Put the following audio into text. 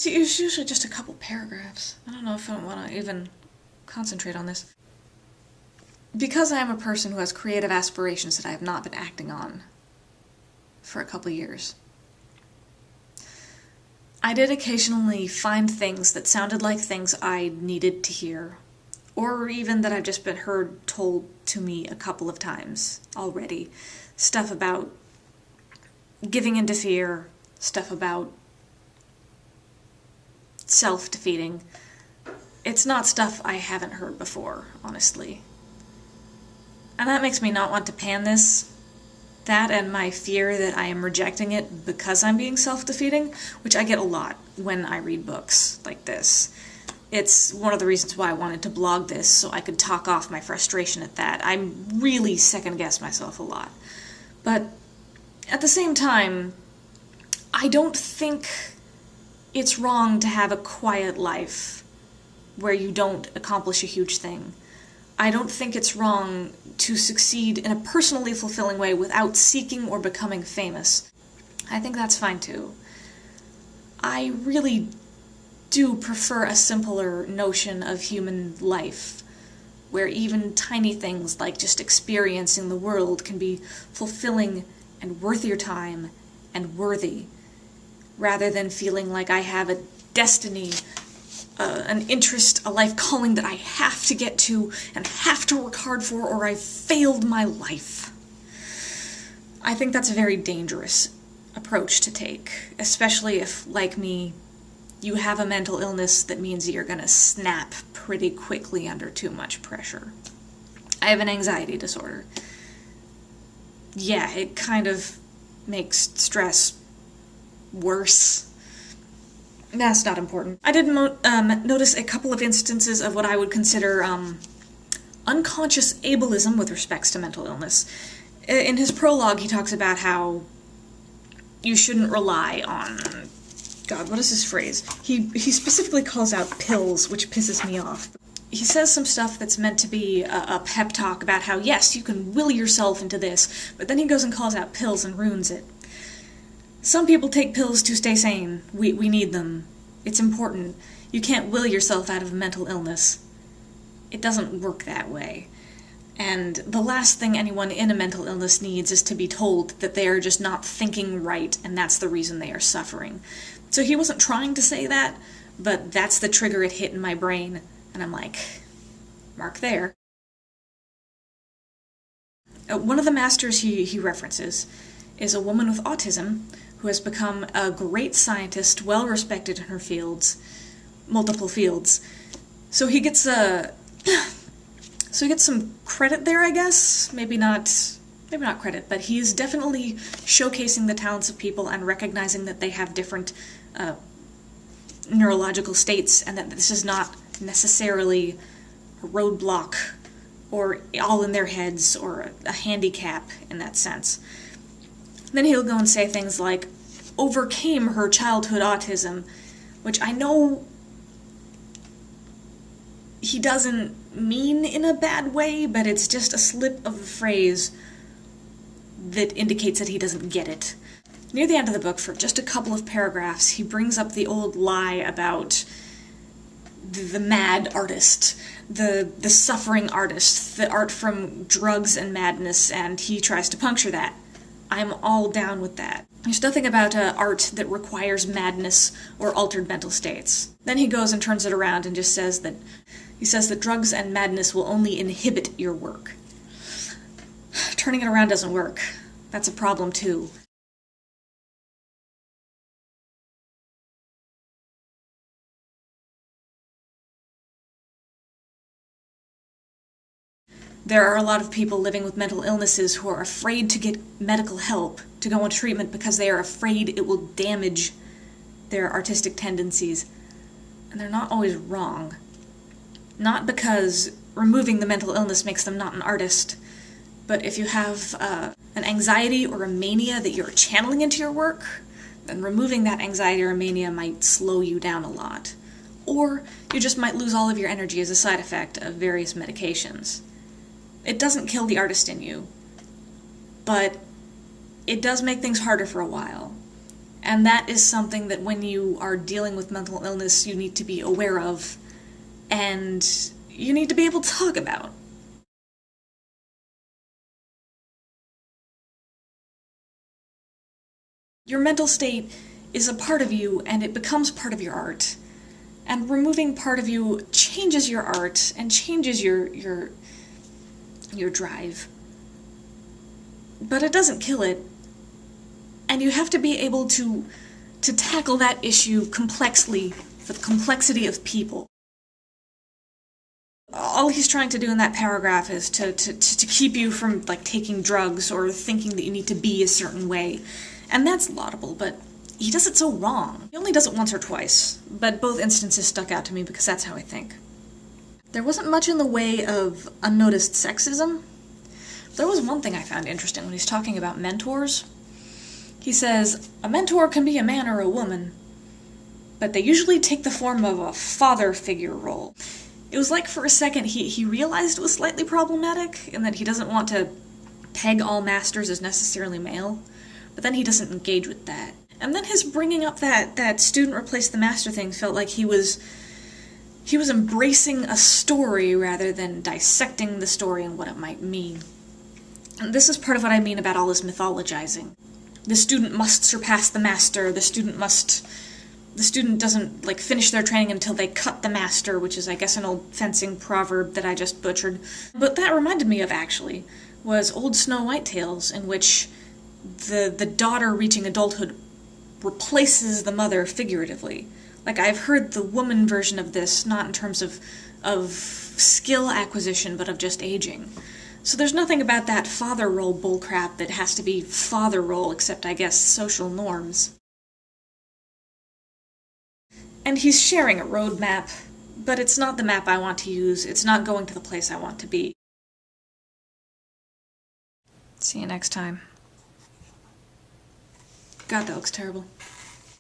See, it's usually just a couple paragraphs. I don't know if I want to even concentrate on this. Because I am a person who has creative aspirations that I have not been acting on for a couple years, I did occasionally find things that sounded like things I needed to hear, or even that I've just been heard told to me a couple of times already. Stuff about giving into fear, stuff about self-defeating. It's not stuff I haven't heard before, honestly. And that makes me not want to pan this. That and my fear that I am rejecting it because I'm being self-defeating, which I get a lot when I read books like this. It's one of the reasons why I wanted to blog this, so I could talk off my frustration at that. I really second-guess myself a lot. But at the same time, I don't think it's wrong to have a quiet life where you don't accomplish a huge thing. I don't think it's wrong to succeed in a personally fulfilling way without seeking or becoming famous. I think that's fine too. I really do prefer a simpler notion of human life, where even tiny things like just experiencing the world can be fulfilling and worth your time and worthy, rather than feeling like I have a destiny, an interest, a life calling that I have to get to and have to work hard for, or I've failed my life. I think that's a very dangerous approach to take, especially if, like me, you have a mental illness that means you're gonna snap pretty quickly under too much pressure. I have an anxiety disorder. Yeah, it kind of makes stress worse. That's not important. I did notice a couple of instances of what I would consider unconscious ableism with respects to mental illness. In his prologue, he talks about how you shouldn't rely on... God, what is his phrase? He specifically calls out pills, which pisses me off. He says some stuff that's meant to be a pep talk about how, yes, you can will yourself into this, but then he goes and calls out pills and ruins it. Some people take pills to stay sane. We need them. It's important. You can't will yourself out of a mental illness. It doesn't work that way. And the last thing anyone in a mental illness needs is to be told that they are just not thinking right, and that's the reason they are suffering. So he wasn't trying to say that, but that's the trigger it hit in my brain, and I'm like, mark there. One of the masters he references is a woman with autism who has become a great scientist, well respected in her fields, multiple fields. So he gets some credit there, I guess. Maybe not credit, but he's definitely showcasing the talents of people and recognizing that they have different neurological states, and that this is not necessarily a roadblock or all in their heads or a handicap in that sense. Then he'll go and say things like, overcame her childhood autism, which I know he doesn't mean in a bad way, but it's just a slip of a phrase that indicates that he doesn't get it. Near the end of the book, for just a couple of paragraphs, he brings up the old lie about the mad artist, the suffering artist, the art from drugs and madness, and he tries to puncture that. I'm all down with that. There's nothing about art that requires madness or altered mental states. Then he goes and turns it around and just says that drugs and madness will only inhibit your work. Turning it around doesn't work. That's a problem too. There are a lot of people living with mental illnesses who are afraid to get medical help, to go on treatment, because they are afraid it will damage their artistic tendencies. And they're not always wrong. Not because removing the mental illness makes them not an artist, but if you have an anxiety or a mania that you're channeling into your work, then removing that anxiety or mania might slow you down a lot. Or you just might lose all of your energy as a side effect of various medications. It doesn't kill the artist in you, but it does make things harder for a while. And that is something that when you are dealing with mental illness, you need to be aware of, and you need to be able to talk about. Your mental state is a part of you, and it becomes part of your art. And removing part of you changes your art and changes your drive. But it doesn't kill it. And you have to be able to tackle that issue complexly, for the complexity of people. All he's trying to do in that paragraph is to keep you from, like, taking drugs or thinking that you need to be a certain way. And that's laudable, but he does it so wrong. He only does it once or twice, but both instances stuck out to me because that's how I think. There wasn't much in the way of unnoticed sexism. There was one thing I found interesting when he's talking about mentors. He says, a mentor can be a man or a woman, but they usually take the form of a father figure role. It was like for a second he realized it was slightly problematic, and that he doesn't want to peg all masters as necessarily male, but then he doesn't engage with that. And then his bringing up that student replaced the master thing felt like he was embracing a story rather than dissecting the story and what it might mean. And this is part of what I mean about all this mythologizing. The student must surpass the master, the student doesn't, like, finish their training until they cut the master, which is, I guess, an old fencing proverb that I just butchered. But that reminded me of, actually, was old Snow White tales, in which the daughter reaching adulthood replaces the mother figuratively. Like, I've heard the woman version of this, not in terms of skill acquisition, but of just aging. So there's nothing about that father role bullcrap that has to be father role, except, I guess, social norms. And he's sharing a roadmap, but it's not the map I want to use, it's not going to the place I want to be. See you next time. God, that looks terrible.